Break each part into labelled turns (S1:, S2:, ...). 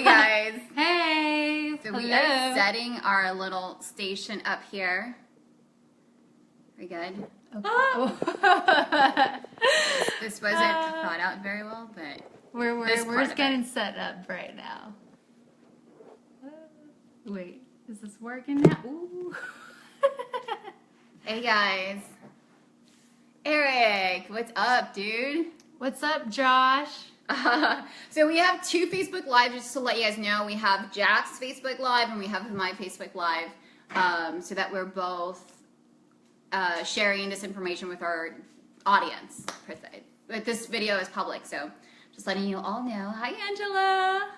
S1: Hey guys.
S2: Hey.
S1: So we are setting our little station up here. We good?
S2: Okay. Oh.
S1: This wasn't thought out very well, but
S2: we're just getting set up right now. Wait, is this working now? Ooh.
S1: Hey guys. Eric, what's up, dude?
S2: What's up, Josh?
S1: So we have two Facebook Lives, just to let you guys know. We have Jack's Facebook Live and we have my Facebook Live, so that we're both sharing this information with our audience, per se. But this video is public, so just letting you all know. Hi, Angela.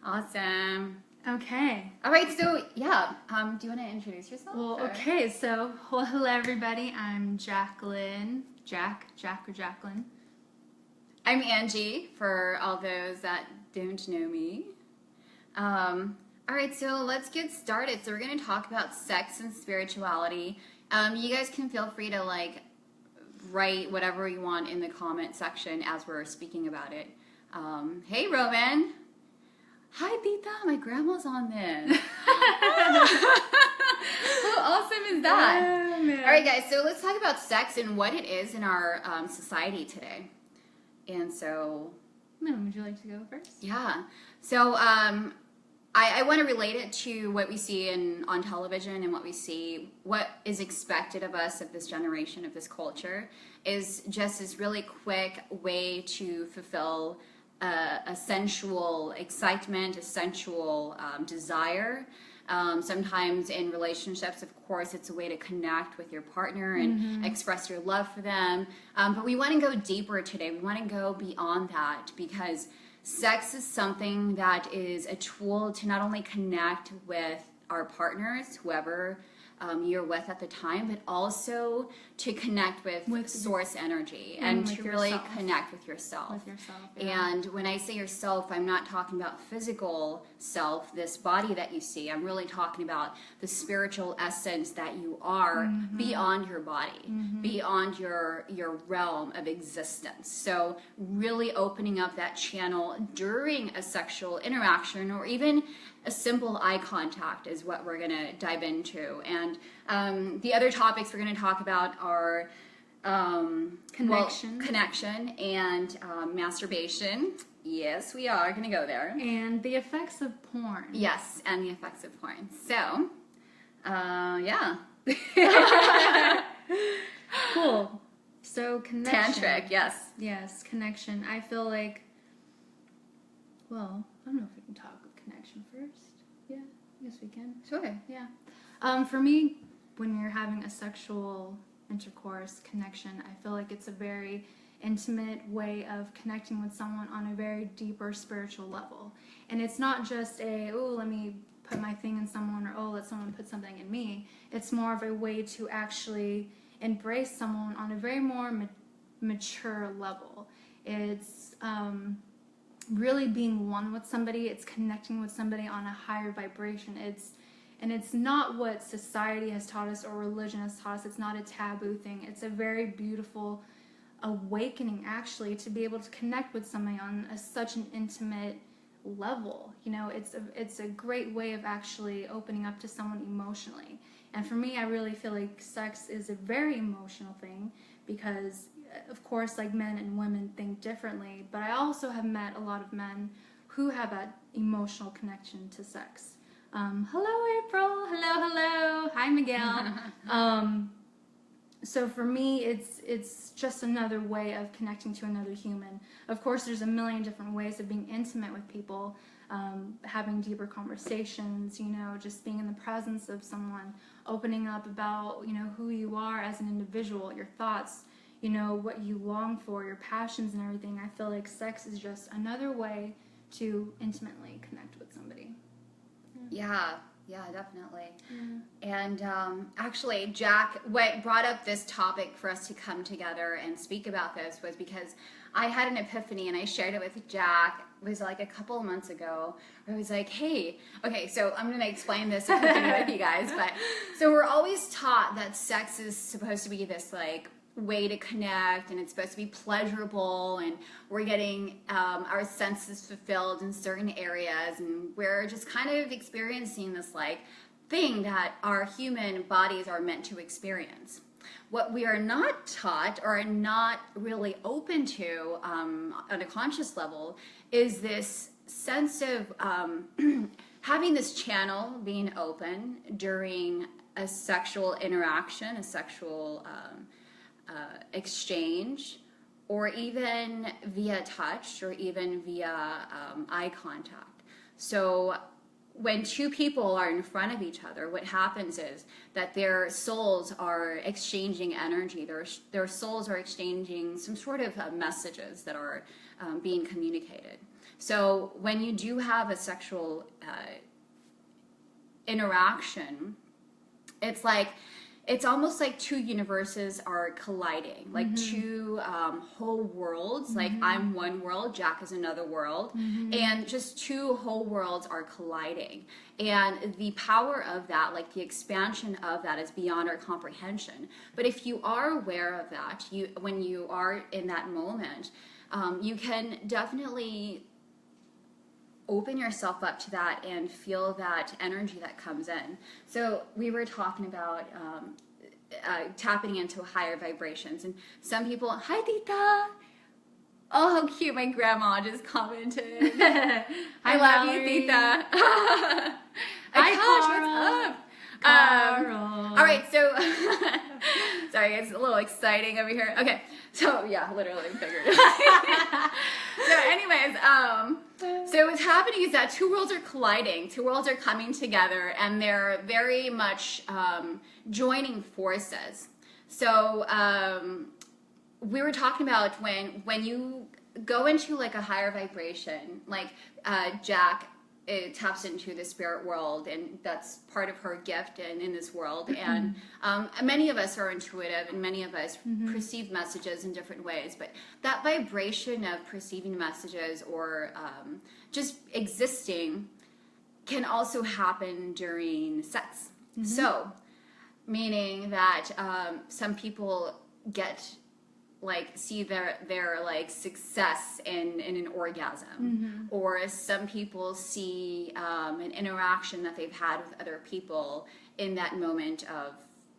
S1: Awesome.
S2: Okay.
S1: All right, so yeah, do you want to introduce yourself?
S2: Well,
S1: or?
S2: okay, so hello everybody. I'm Jacquelin. Jack or Jacquelin.
S1: I'm Angie, for all those that don't know me. All right, so let's get started. So we're going to talk about sex and spirituality. You guys can feel free to write whatever you want in the comment section as we're speaking about it. Hey, Roman. Hi, Tita. My grandma's on this. How awesome is that?
S2: Oh, man.
S1: All right, guys, so let's talk about sex and what it is in our society today. And so...
S2: Would you like to go first?
S1: Yeah. So I want to relate it to what we see on television and what is expected of us, of this generation, of this culture, is just this really quick way to fulfill a sensual excitement, a sensual desire. Sometimes in relationships, of course, it's a way to connect with your partner and express your love for them. But we want to go deeper today. We want to go beyond that, because sex is something that is a tool to not only connect with our partners, whoever you're with at the time, but also to connect with source energy and to really connect with yourself.
S2: Yeah.
S1: And when I say yourself, I'm not talking about physical self, this body that you see. I'm really talking about the spiritual essence that you are beyond your body, beyond your realm of existence. So really opening up that channel during a sexual interaction, or even a simple eye contact, is what we're going to dive into. And the other topics we're going to talk about are connection and masturbation. Yes, we are going to go there.
S2: And the effects of porn.
S1: Yes, and the effects of porn. So, yeah.
S2: Cool. So, connection.
S1: Tantric, yes.
S2: Yes, connection. I feel like, well, I don't know if we can talk of connection first. Yeah, yes we can.
S1: Sure.
S2: Yeah. For me, when you're having a sexual intercourse connection, I feel like it's a very intimate way of connecting with someone on a very deeper spiritual level. And it's not just let me put my thing in someone, or let someone put something in me. It's more of a way to actually embrace someone on a very more mature level. It's really being one with somebody. It's connecting with somebody on a higher vibration. And it's not what society has taught us or religion has taught us. It's not a taboo thing. It's a very beautiful awakening, actually, to be able to connect with somebody on such an intimate level. You know, it's a great way of actually opening up to someone emotionally. And for me, I really feel like sex is a very emotional thing, because of course, like, men and women think differently, but I also have met a lot of men who have that emotional connection to sex. Hello, April. Hello. Hi, Miguel. So for me, it's just another way of connecting to another human. Of course, there's a million different ways of being intimate with people, having deeper conversations, just being in the presence of someone, opening up about, who you are as an individual, your thoughts, what you long for, your passions and everything. I feel like sex is just another way to intimately connect with somebody.
S1: Yeah, definitely. And actually, Jack, what brought up this topic for us to come together and speak about this was because I had an epiphany, and I shared it with Jack. It was like a couple of months ago, where I was like, hey, okay, so I'm going to explain this epiphany with you guys. But so we're always taught that sex is supposed to be this way to connect, and it's supposed to be pleasurable, and we're getting our senses fulfilled in certain areas, and we're just kind of experiencing this like thing that our human bodies are meant to experience. What we are not taught or are not really open to on a conscious level is this sense of having this channel being open during a sexual interaction, a sexual exchange, or even via touch, or even via eye contact. So when two people are in front of each other, what happens is that their souls are exchanging energy. Their souls are exchanging some sort of messages that are being communicated. So when you do have a sexual interaction, it's almost like two universes are colliding, like two whole worlds. Like I'm one world, Jack is another world, and just two whole worlds are colliding. And the power of that, like the expansion of that, is beyond our comprehension. But if you are aware of that, when you are in that moment, you can definitely open yourself up to that and feel that energy that comes in. So we were talking about tapping into higher vibrations, and some people, hi Tita, oh how cute, my grandma just commented. I love
S2: Valerie.
S1: you, Tita.
S2: Hi,
S1: Gosh,
S2: Carl.
S1: what's up?
S2: Carl.
S1: All right, so sorry, it's a little exciting over here. Okay, so yeah, literally figured it out. So anyways, so what's happening is that two worlds are colliding, two worlds are coming together, and they're very much joining forces. So we were talking about when you go into like a higher vibration, like Jack, it taps into the spirit world, and that's part of her gift in this world. And many of us are intuitive, and many of us perceive messages in different ways. But that vibration of perceiving messages or just existing can also happen during sex. So, meaning that some people get see their like success in an orgasm, or some people see an interaction that they've had with other people in that moment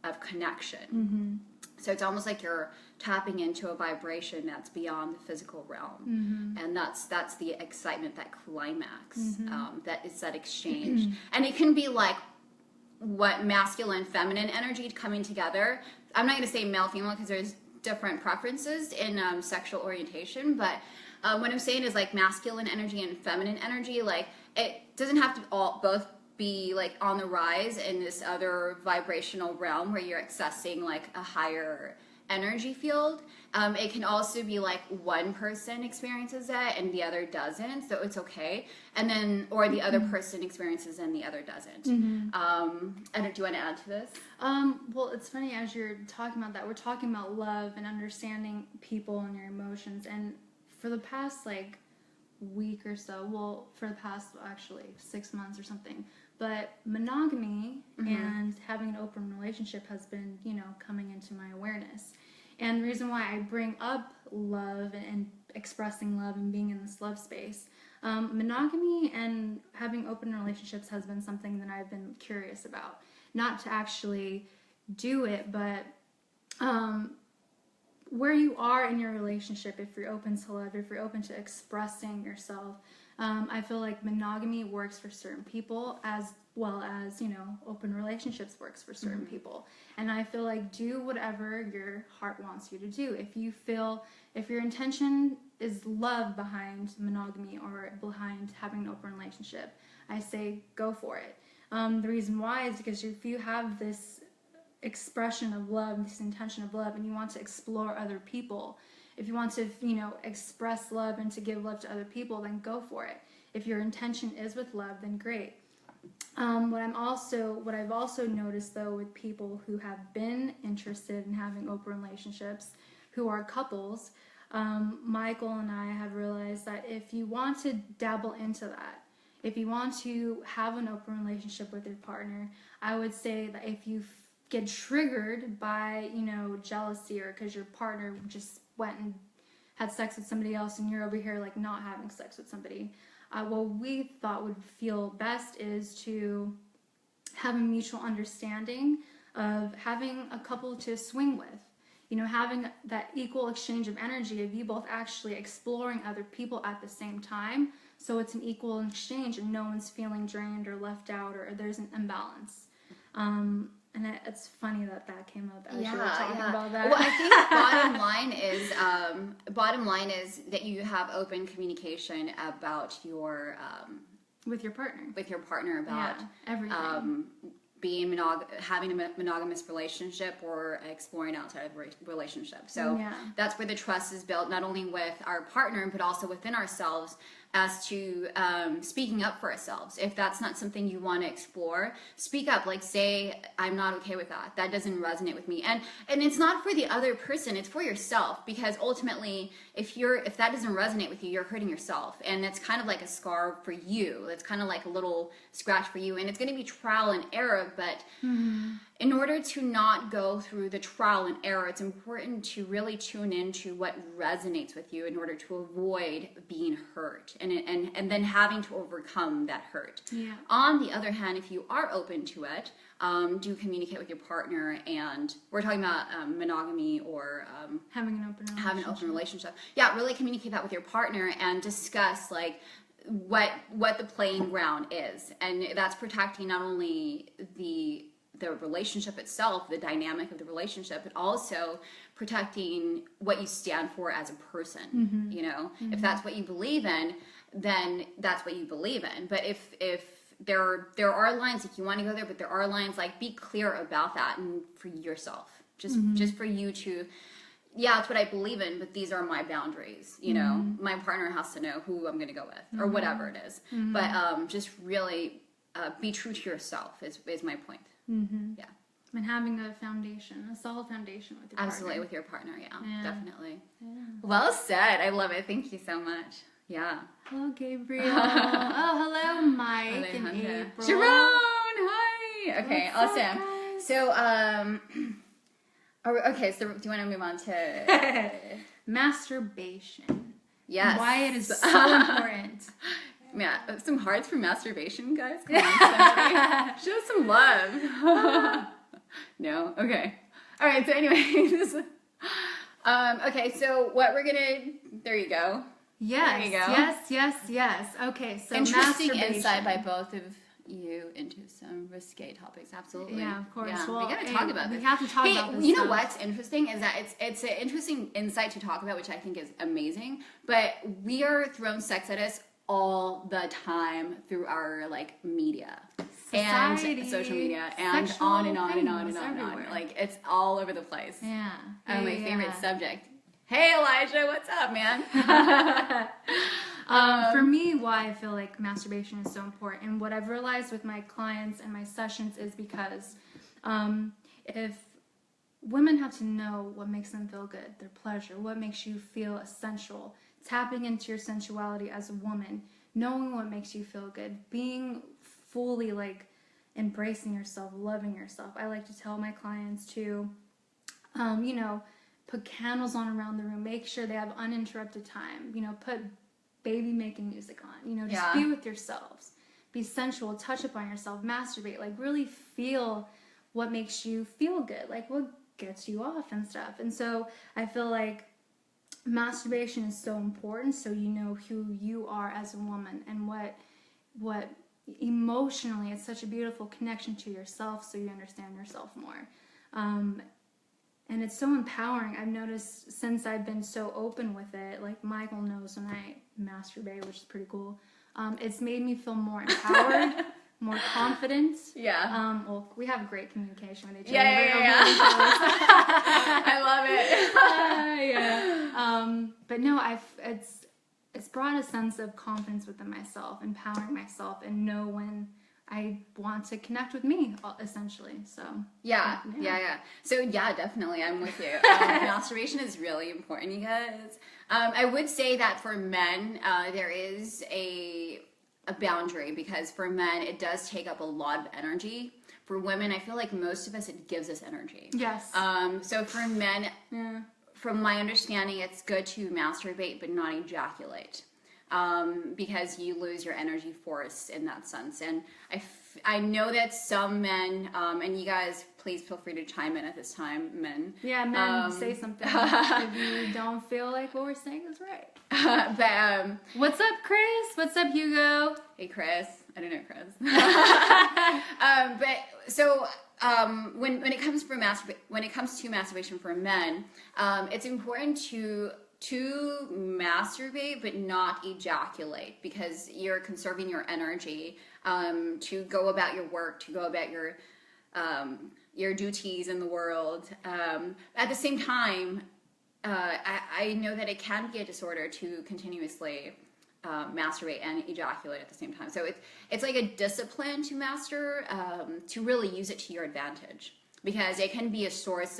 S1: of connection. So it's almost like you're tapping into a vibration that's beyond the physical realm, and that's the excitement, that climax, that is that exchange. And it can be like what masculine, feminine energy coming together. I'm not going to say male, female, because there's different preferences in sexual orientation, but what I'm saying is like masculine energy and feminine energy, like it doesn't have to both be like on the rise in this other vibrational realm where you're accessing like a higher energy field. It can also be like one person experiences that and the other doesn't, so it's okay. And then, or the other person experiences and the other doesn't. Do you want to add to this?
S2: Well, it's funny as you're talking about that, we're talking about love and understanding people and your emotions. And for the past like week or so, well, for the past actually 6 months or something, but monogamy and having an open relationship has been, coming into my awareness. And the reason why I bring up love and expressing love and being in this love space, monogamy and having open relationships has been something that I've been curious about. Not to actually do it, but where you are in your relationship, if you're open to love, if you're open to expressing yourself, I feel like monogamy works for certain people as well as, open relationships works for certain people. And I feel like do whatever your heart wants you to do. If your intention is love behind monogamy or behind having an open relationship, I say go for it. The reason why is because if you have this expression of love, this intention of love, and you want to explore other people, if you want to, express love and to give love to other people, then go for it. If your intention is with love, then great. What I've also noticed though with people who have been interested in having open relationships, who are couples, Michael and I have realized that if you want to dabble into that, if you want to have an open relationship with your partner, I would say that if you get triggered by, you know, jealousy, or because your partner just went and had sex with somebody else and you're over here like not having sex with somebody. What we thought would feel best is to have a mutual understanding of having a couple to swing with. You know, having that equal exchange of energy of you both actually exploring other people at the same time. So it's an equal exchange and no one's feeling drained or left out, or there's an imbalance. And it's funny that came up as you were talking about that.
S1: Well, I think bottom line is that you have open communication about your
S2: with your partner
S1: about
S2: everything.
S1: Being having a monogamous relationship or exploring outside of a relationship. So that's where the trust is built, not only with our partner, but also within ourselves, as to speaking up for ourselves. If that's not something you want to explore, speak up. Like, say, I'm not okay with that. That doesn't resonate with me. And it's not for the other person, it's for yourself. Because ultimately, if that doesn't resonate with you, you're hurting yourself. And it's kind of like a scar for you. It's kind of like a little scratch for you. And it's going to be trial and error. But in order to not go through the trial and error, it's important to really tune into what resonates with you in order to avoid being hurt and then having to overcome that hurt.
S2: Yeah.
S1: On the other hand, if you are open to it, do communicate with your partner, and we're talking about monogamy or
S2: having an open relationship.
S1: Yeah, really communicate that with your partner and discuss like what the playing ground is, and that's protecting not only the relationship itself, the dynamic of the relationship, but also protecting what you stand for as a person. You know, if that's what you believe in, then that's what you believe in. But if there are lines, like, you want to go there, but there are lines, like, be clear about that, and for yourself, just for you to, that's what I believe in, but these are my boundaries. You know, my partner has to know who I'm going to go with, or whatever it is. But just really be true to yourself is my point. Yeah.
S2: And having a solid foundation with your partner.
S1: Absolutely, with your partner, definitely. Yeah. Well said. I love it. Thank you so much. Yeah.
S2: Hello, Gabriel. Hello, Mike and April.
S1: Sharon, hi. Okay,
S2: What's
S1: awesome.
S2: Up,
S1: So, do you want to move on to
S2: masturbation?
S1: Yes.
S2: Why it is so important.
S1: Yeah, some hearts for masturbation, guys. Come on, somebody. Show some love. No? Okay. All right, so anyways. Okay, so what we're gonna... There you go.
S2: Yes,
S1: there you go.
S2: yes. Okay, so
S1: interesting insight by both of you into some risque topics. Absolutely.
S2: Yeah, of course.
S1: Yeah,
S2: well,
S1: we gotta talk about this.
S2: We have to talk about this.
S1: You know what's interesting is that it's an interesting insight to talk about, which I think is amazing. But we are thrown sex at us all the time through our like media.
S2: Society,
S1: and social media, and on and on and on and on and on. Like, it's all over the place.
S2: Yeah.
S1: My favorite subject. Hey, Elijah, what's up, man?
S2: For me, why I feel like masturbation is so important, and what I've realized with my clients and my sessions, is because if women have to know what makes them feel good, their pleasure, what makes you feel essential, tapping into your sensuality as a woman, knowing what makes you feel good, being fully like embracing yourself, loving yourself. I like to tell my clients to, put candles on around the room, make sure they have uninterrupted time, put baby making music on, just be with yourselves, be sensual, touch upon yourself, masturbate, like really feel what makes you feel good, like what gets you off and stuff. And so I feel like masturbation is so important, so you know who you are as a woman, and what emotionally, it's such a beautiful connection to yourself, so you understand yourself more. And it's so empowering. I've noticed since I've been so open with it, like Michael knows when I masturbate, which is pretty cool. It's made me feel more empowered, more confident.
S1: Yeah.
S2: Well, we have great communication with each other.
S1: Yeah. I
S2: love it. But no, it's brought a sense of confidence within myself, empowering myself, and know when I want to connect with me, essentially. So
S1: yeah. So definitely, I'm with you. Masturbation is really important, you guys. I would say that for men, there is a boundary, because for men it does take up a lot of energy for women, I feel like most of us, it gives us energy.
S2: Yes.
S1: So for men, from my understanding, it's good to masturbate but not ejaculate, because you lose your energy force in that sense. And I know that some men, and you guys, please feel free to chime in at this time, men.
S2: Yeah, men, say something if you don't feel like what we're saying is right.
S1: But
S2: what's up, Chris? What's up, Hugo?
S1: hey, Chris. I don't know Chris. But so when it comes to masturbation for men, it's important to masturbate but not ejaculate, because you're conserving your energy to go about your work, to go about your duties in the world. At the same time, I know that it can be a disorder to continuously masturbate and ejaculate at the same time. So it's like a discipline to master, to really use it to your advantage, because it can be a source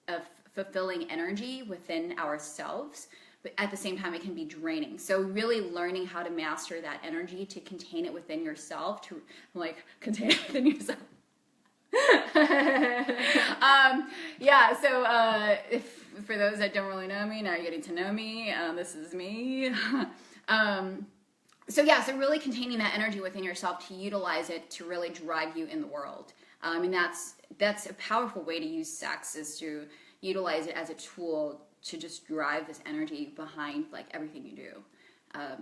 S1: of fulfilling energy within ourselves, but at the same time it can be draining. So really learning how to master that energy, to contain it within yourself, to contain it within yourself. Yeah, so if for those that don't really know me, now you're getting to know me. This is me. So really containing that energy within yourself to utilize it to really drive you in the world. And that's a powerful way to use sex, is to utilize it as a tool to just drive this energy behind like everything you do.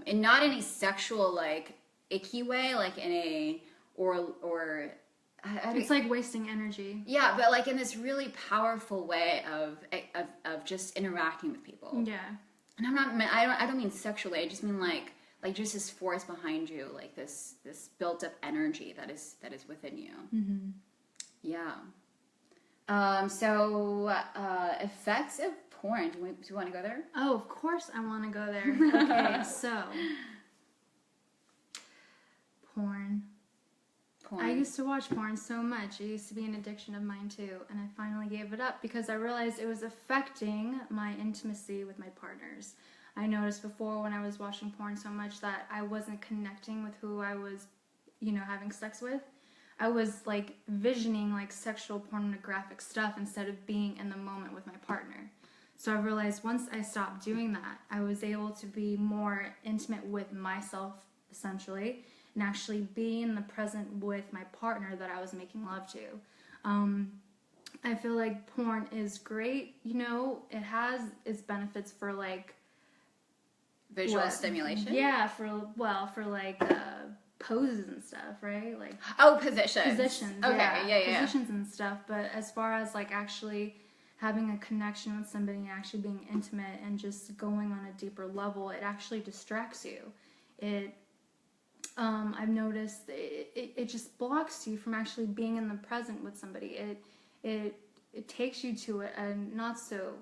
S1: And not in a sexual like icky way, like in a or
S2: it's like wasting energy.
S1: Yeah, but like in this really powerful way of just interacting with people.
S2: Yeah.
S1: And I don't mean sexually. I just mean like just this force behind you, like this built up energy that is within you.
S2: Mm-hmm.
S1: Yeah. So effects of porn. Do you want to go there?
S2: Oh, of course I want to go there. Okay, so porn. I used to watch porn so much. It used to be an addiction of mine too, and I finally gave it up because I realized it was affecting my intimacy with my partners. I noticed before when I was watching porn so much that I wasn't connecting with who I was, having sex with. I was like visioning like sexual pornographic stuff instead of being in the moment with my partner. So I realized once I stopped doing that, I was able to be more intimate with myself, essentially, and actually be in the present with my partner that I was making love to. I feel like porn is great. It has its benefits for like
S1: visual stimulation.
S2: Yeah, for like poses and stuff, right? Like
S1: positions. Okay, yeah.
S2: Positions and stuff. But as far as like actually having a connection with somebody and actually being intimate and just going on a deeper level, it actually distracts you. I've noticed it just blocks you from actually being in the present with somebody. It takes you to a not so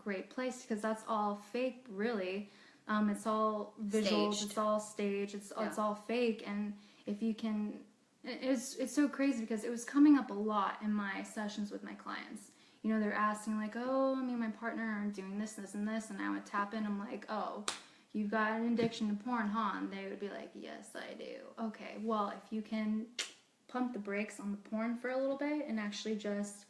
S2: great place, because that's all fake, really. It's all visuals,
S1: staged.
S2: It's all staged, it's all fake. And if you can, it's so crazy because it was coming up a lot in my sessions with my clients. They're asking like, oh, me and my partner are doing this, this, and this, and I would tap in. I'm like, oh, you've got an addiction to porn, huh? And they would be like, yes, I do. Okay, well, if you can pump the brakes on the porn for a little bit and actually just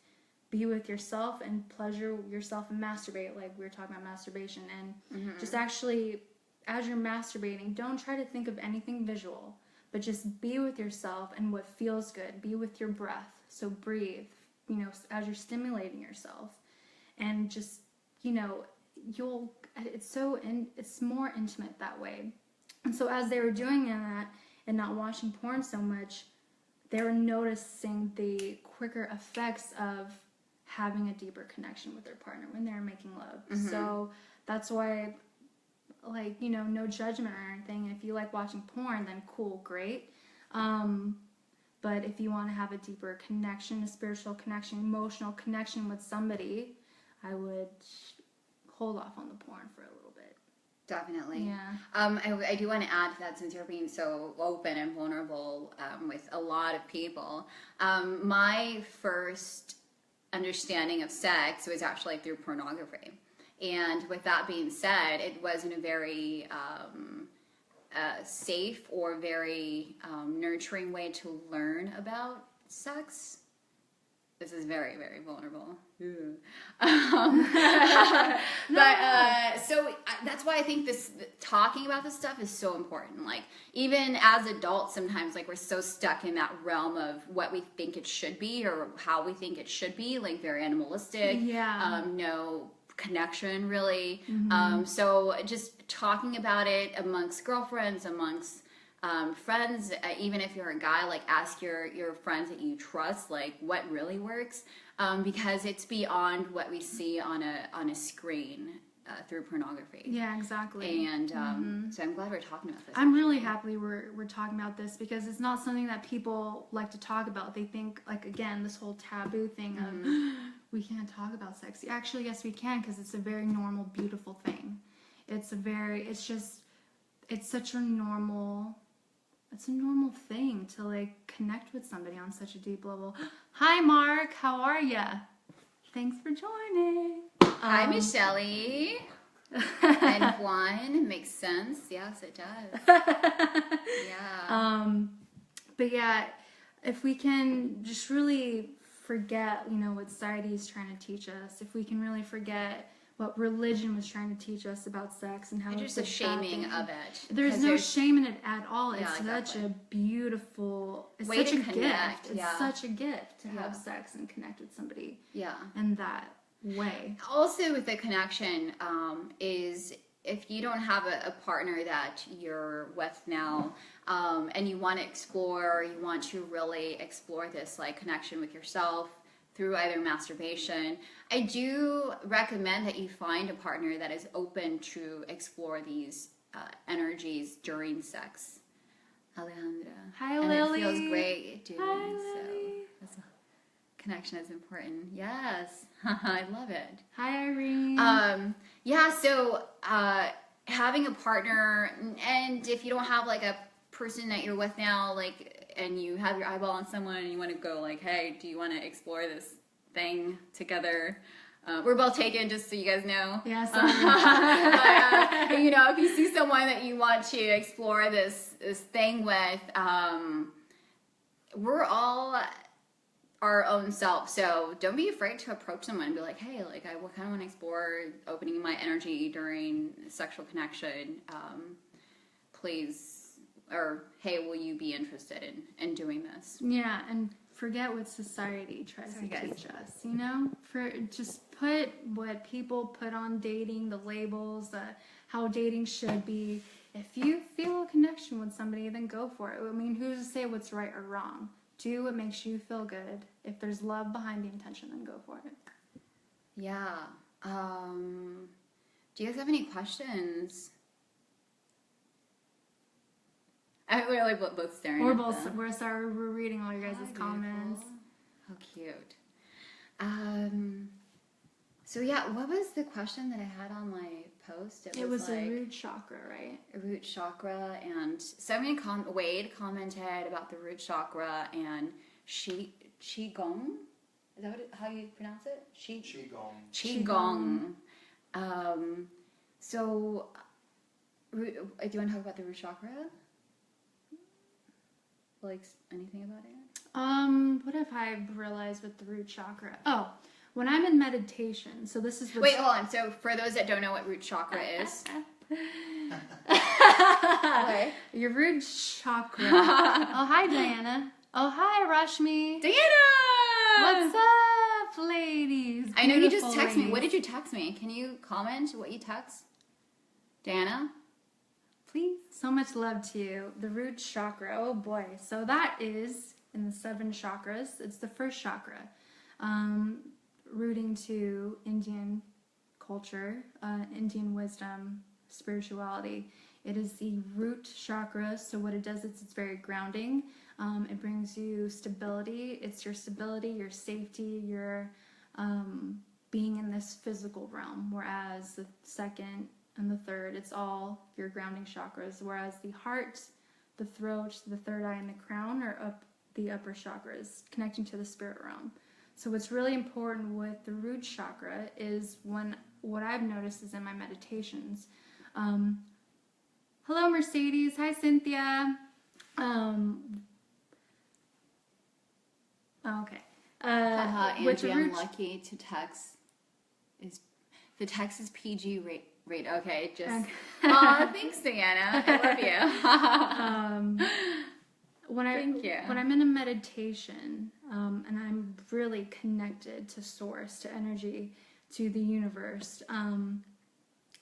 S2: be with yourself and pleasure yourself and masturbate, like we were talking about masturbation, and just actually, as you're masturbating, don't try to think of anything visual, but just be with yourself and what feels good. Be with your breath. So breathe, as you're stimulating yourself, and just, it's more intimate that way. And so as they were doing that and not watching porn so much, they were noticing the quicker effects of having a deeper connection with their partner when they're making love. Mm-hmm. So that's why, like, no judgment or anything. If you like watching porn, then cool, great. But if you want to have a deeper connection, a spiritual connection, emotional connection with somebody, I would hold off on the porn for a little bit.
S1: Definitely.
S2: Yeah.
S1: I do want to add to that, since you're being so open and vulnerable with a lot of people. My first understanding of sex was actually through pornography. And with that being said, it wasn't a very safe or very nurturing way to learn about sex. This is very, very vulnerable. So that's why I think talking about this stuff is so important. Like, even as adults, sometimes, like, we're so stuck in that realm of what we think it should be or how we think it should be, like, very animalistic.
S2: Yeah.
S1: No connection, really.
S2: Mm-hmm.
S1: So just talking about it amongst girlfriends, amongst friends, even if you're a guy, like, ask your friends that you trust, like, what really works, because it's beyond what we see on a screen through pornography.
S2: Yeah, exactly.
S1: And so I'm glad we're talking about this.
S2: I'm really happy we're talking about this, because it's not something that people like to talk about. They think, like, again, this whole taboo thing of we can't talk about sex. Actually, yes, we can, because it's a very normal, beautiful thing. It's such a normal thing to, like, connect with somebody on such a deep level. Hi, Mark. How are ya? Thanks for joining.
S1: Hi, Michelle. And Juan. Makes sense. Yes, it does. Yeah.
S2: But yeah, if we can just really forget, what society is trying to teach us, if we can really forget what religion was trying to teach us about sex and how
S1: There's a shaming of it.
S2: There's no shame in it at all. It's
S1: exactly.
S2: such a beautiful, it's
S1: way
S2: such
S1: to
S2: a
S1: connect.
S2: gift. It's such a gift to have sex and connect with somebody.
S1: Yeah.
S2: In that way.
S1: Also, with the connection, is if you don't have a partner that you're with now, and you want to explore, you want to really explore this, like, connection with yourself through either masturbation, I do recommend that you find a partner that is open to explore these energies during sex. Alejandra.
S2: Hi,
S1: and
S2: Lily.
S1: It feels great doing
S2: Hi,
S1: so.
S2: Lily.
S1: Connection is important. Yes. I love it.
S2: Hi, Irene.
S1: So having a partner, and if you don't have, like, a person that you're with now, like, and you have your eyeball on someone and you want to go, like, hey, do you want to explore this thing together? We're both taken, just so you guys know.
S2: Yes.
S1: If you see someone that you want to explore this thing with, we're all our own self, so don't be afraid to approach someone and be like, hey, like, I kind of want to explore opening my energy during sexual connection, please, or hey, will you be interested in doing this?
S2: Yeah, and forget what society tries to teach us, just put what people put on dating, the labels, how dating should be. If you feel a connection with somebody, then go for it. I mean, who's to say what's right or wrong? Do what makes you feel good. If there's love behind the intention, then go for it.
S1: Yeah. Do you guys have any questions? I really both staring.
S2: We're reading all your guys' comments.
S1: How cute. So yeah, what was the question that I had on my post?
S2: It was
S1: like
S2: a root chakra, right?
S1: A root chakra, and somebody Wade commented about the root chakra and Qigong. Is that how you pronounce it? Qigong. So, do you want to talk about the root chakra? Like, anything about it?
S2: What have I realized with the root chakra? Oh, when I'm in meditation, so this is...
S1: Wait, hold on. So, for those that don't know what root chakra is...
S2: Okay. Your root chakra. Oh, hi, Diana. Oh, hi, Rashmi.
S1: Diana!
S2: What's up, ladies?
S1: I know you just texted me. What did you text me? Can you comment what you text? Diana?
S2: Please. So much love to you. The root chakra. Oh, boy. So that is in the 7 chakras. It's the first chakra. Rooting to Indian culture, Indian wisdom, spirituality. It is the root chakra, so what it does is it's very grounding. It brings you stability. It's your stability, your safety, your being in this physical realm, whereas the second and the third, it's all your grounding chakras, whereas the heart, the throat, the third eye, and the crown are up the upper chakras, connecting to the spirit realm. So what's really important with the root chakra is what I've noticed is in my meditations. Hello, Mercedes. Hi, Cynthia. Oh, okay.
S1: Angie, I'm lucky to text. The text is PG rate. Okay, just.
S2: Okay.
S1: Aw, thanks, Diana. I love you. Thank you.
S2: When I'm in a meditation, and I'm really connected to source, to energy, to the universe,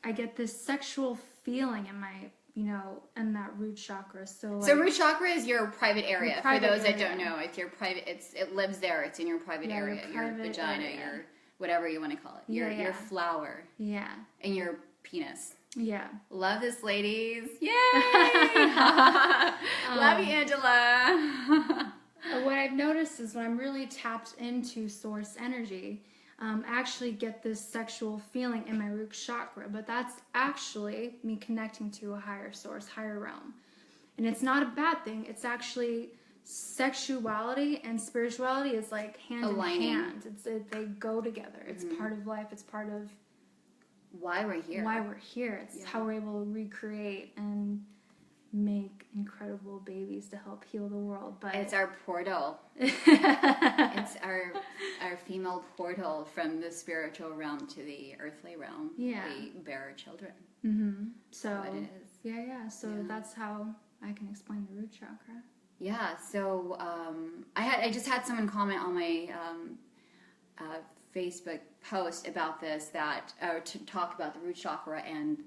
S2: I get this sexual feeling in my, in that root chakra. So
S1: root chakra is your private area. For those that don't know, it's your private. It lives there. It's in your private area, your vagina, your whatever you want to call it, your flower, and your penis.
S2: Yeah.
S1: Love this, ladies. Yay! Love you, Angela.
S2: What I've noticed is when I'm really tapped into source energy, I actually get this sexual feeling in my root chakra, but that's actually me connecting to a higher source, higher realm. And it's not a bad thing. It's actually sexuality and spirituality is like hand in hand. They go together. It's part of life. It's part of
S1: why we're here.
S2: It's how we're able to recreate and make incredible babies to help heal the world. But
S1: it's our portal. It's our female portal from the spiritual realm to the earthly realm.
S2: Yeah.
S1: We bear our children.
S2: Mm-hmm. So
S1: what it is.
S2: So that's how I can explain the root chakra.
S1: Yeah. So I just had someone comment on my Facebook post about this to talk about the root chakra and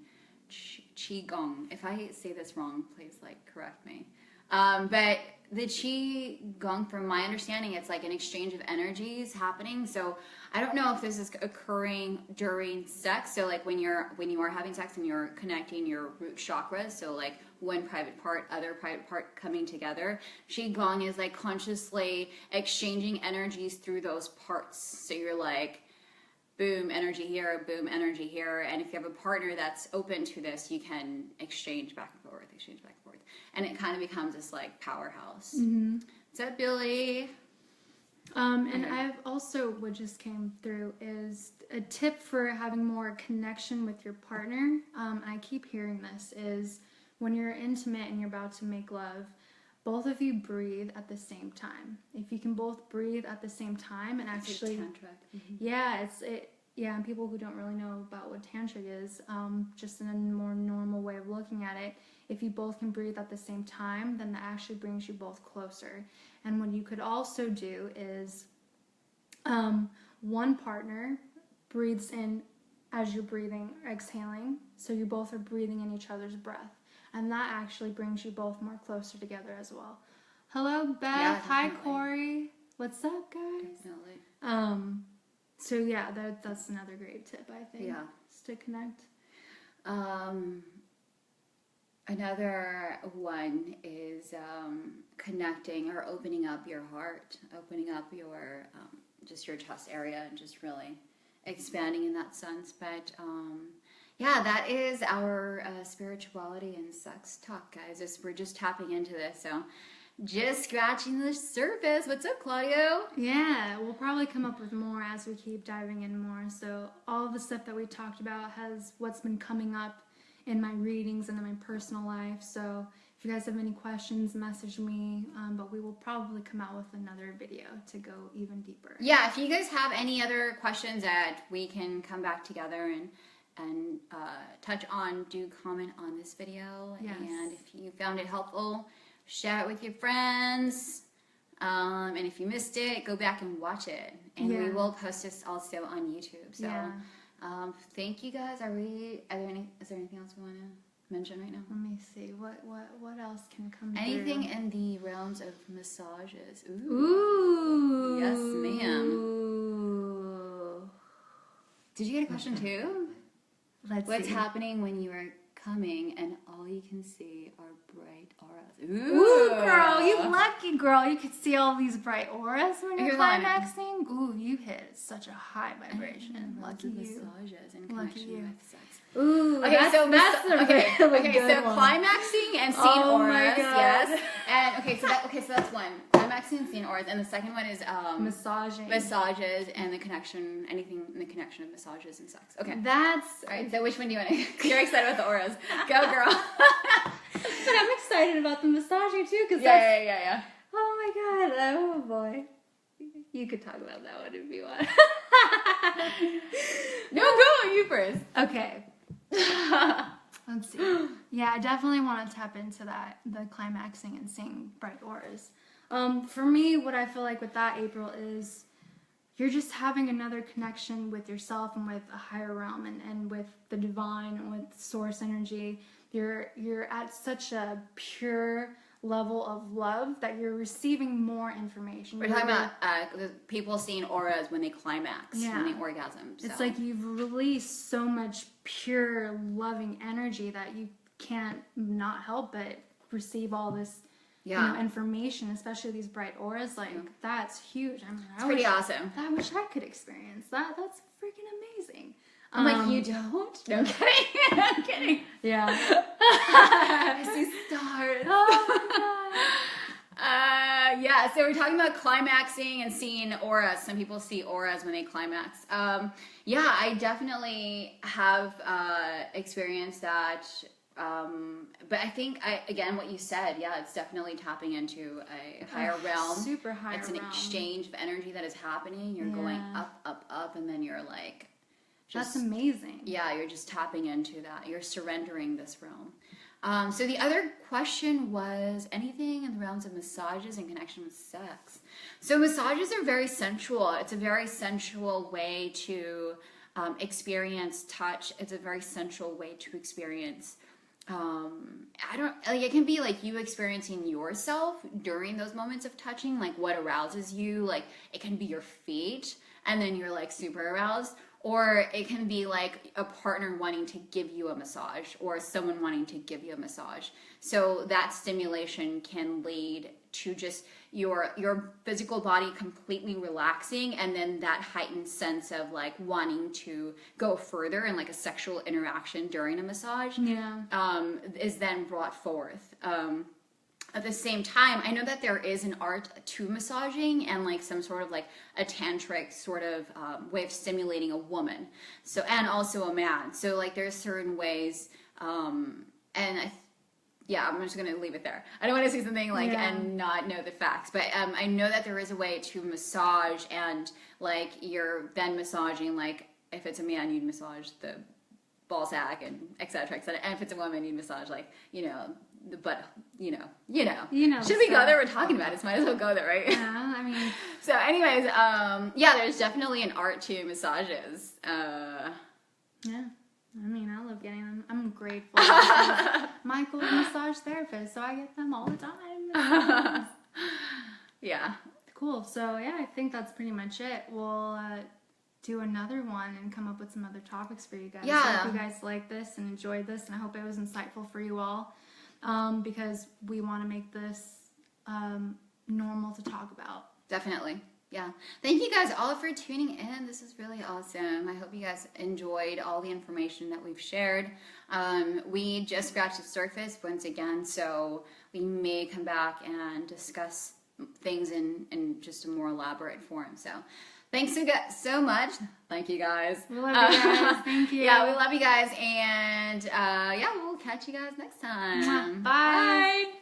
S1: Qigong. If I say this wrong, please correct me. But the Qigong, from my understanding, it's like an exchange of energies happening. So I don't know if this is occurring during sex. So when you are having sex and you're connecting your root chakras, so one private part, other private part coming together. Qigong is consciously exchanging energies through those parts. So you're boom, energy here, boom, energy here. And if you have a partner that's open to this, you can exchange back and forth. And it kind of becomes this powerhouse.
S2: Mm-hmm.
S1: What's up, Billy?
S2: And I've also, what just came through is a tip for having more connection with your partner. I keep hearing this is when you're intimate and you're about to make love, both of you breathe at the same time. If you can both breathe at the same time and actually,
S1: tantra.
S2: Mm-hmm. And people who don't really know about what tantric is, just in a more normal way of looking at it, if you both can breathe at the same time, then that actually brings you both closer. And what you could also do is one partner breathes in as you're breathing, exhaling, so you both are breathing in each other's breath. And that actually brings you both more closer together as well. Hello, Beth.
S1: Yeah,
S2: hi, Corey. What's up, guys?
S1: Definitely.
S2: So that's another great tip, I think.
S1: Yeah.
S2: Just to connect.
S1: Another one is connecting or opening up your heart, opening up your just your chest area, and just really expanding in that sense. But that is our spirituality and sex talk, guys. We're just tapping into this, so just scratching the surface. What's up, Claudio?
S2: Yeah, we'll probably come up with more as we keep diving in more. So all of the stuff that we talked about has what's been coming up in my readings and in my personal life. So if you guys have any questions, message me. But we will probably come out with another video to go even deeper.
S1: Yeah, if you guys have any other questions that we can come back together and touch on, do comment on this video.
S2: Yes.
S1: And if you found it helpful, share it with your friends. And if you missed it, go back and watch it. And we will post this also on YouTube. So thank you guys. Is there anything else we want to mention right now?
S2: Let me see. What else can come
S1: Anything
S2: through?
S1: in the realms of massages.
S2: Ooh.
S1: Yes, ma'am. Did you get a question too? What's happening when you are coming and all you can see are bright auras?
S2: Ooh, girl, you lucky girl. You can see all these bright auras when you're climaxing. Ooh, you hit such a high vibration. Lucky you.
S1: Massages in
S2: Lucky
S1: connection
S2: you.
S1: with sex.
S2: Ooh,
S1: Okay,
S2: that's a really good one.
S1: Climaxing and seeing auras,
S2: my God.
S1: yes. And so that's one. Climaxing and seeing auras, and the second one is
S2: Massaging.
S1: massages and the connection, anything in the connection of massages and sex. Okay.
S2: That's
S1: All right, so which one do you want to? You're excited about the auras. Go, girl.
S2: But I'm excited about the massaging too, because
S1: Yeah.
S2: oh my God, oh boy. You could talk about that one if you want.
S1: No, go, you first.
S2: Okay. Let's see. Yeah, I definitely want to tap into that, the climaxing and seeing bright auras. For me, what I feel like with that, April, is you're just having another connection with yourself and with a higher realm and with the divine and with source energy. You're at such a pure level of love that you're receiving more information.
S1: We're talking about people seeing auras when they climax, when they orgasm. So.
S2: It's like you've released so much pure, loving energy that you can't not help but receive all this information, especially these bright auras. Like, that's huge. I mean,
S1: it's pretty awesome.
S2: I wish I could experience that. That's freaking amazing.
S1: I'm like, you don't? No, I'm kidding. I'm kidding.
S2: Yeah.
S1: I see stars.
S2: Oh my God.
S1: Yeah, so we're talking about climaxing and seeing auras. Some people see auras when they climax. Yeah, I definitely have experienced that. But I think, again, what you said, it's definitely tapping into a higher realm.
S2: Super higher
S1: It's an
S2: realm.
S1: exchange of energy that is happening. You're going up, up, up, and then you're like...
S2: That's amazing.
S1: Yeah, you're just tapping into that. You're surrendering this realm. So the other question was anything in the realms of massages in connection with sex. So massages are very sensual. It's a very sensual way to experience touch. It's a very sensual way to experience... it can be like you experiencing yourself during those moments of touching, like what arouses you. Like it can be your feet and then you're like super aroused. Or it can be like a partner wanting to give you a massage or someone wanting to give you a massage. So that stimulation can lead to just your physical body completely relaxing, and then that heightened sense of like wanting to go further in like a sexual interaction during a massage is then brought forth. At the same time, I know that there is an art to massaging and like some sort of like a tantric sort of way of stimulating a woman. So, and also a man. So like there's certain ways, and I'm just going to leave it there. I don't want to say something like and not know the facts, but I know that there is a way to massage, and like you're then massaging, like if it's a man, you'd massage the ball sack and et cetera, et cetera. And if it's a woman, you'd massage like, the butt, you know. Should we go there? We're talking about it, so might as well go there, right?
S2: Yeah, I mean.
S1: So anyways, there's definitely an art to massages.
S2: Yeah. I mean, I love getting them. I'm grateful. Michael's a massage therapist, so I get them all the time.
S1: Yeah.
S2: Cool. So, yeah, I think that's pretty much it. We'll do another one and come up with some other topics for you guys.
S1: Yeah.
S2: I hope you guys liked this and enjoyed this, and I hope it was insightful for you all, because we want to make this normal to talk about.
S1: Definitely. Yeah. Thank you guys all for tuning in. This is really awesome. I hope you guys enjoyed all the information that we've shared. We just scratched the surface once again, so we may come back and discuss things in just a more elaborate form. So thanks so much. Thank you guys.
S2: We love you guys. Thank you.
S1: Yeah, we love you guys. And we'll catch you guys next time.
S2: Bye.
S1: Bye.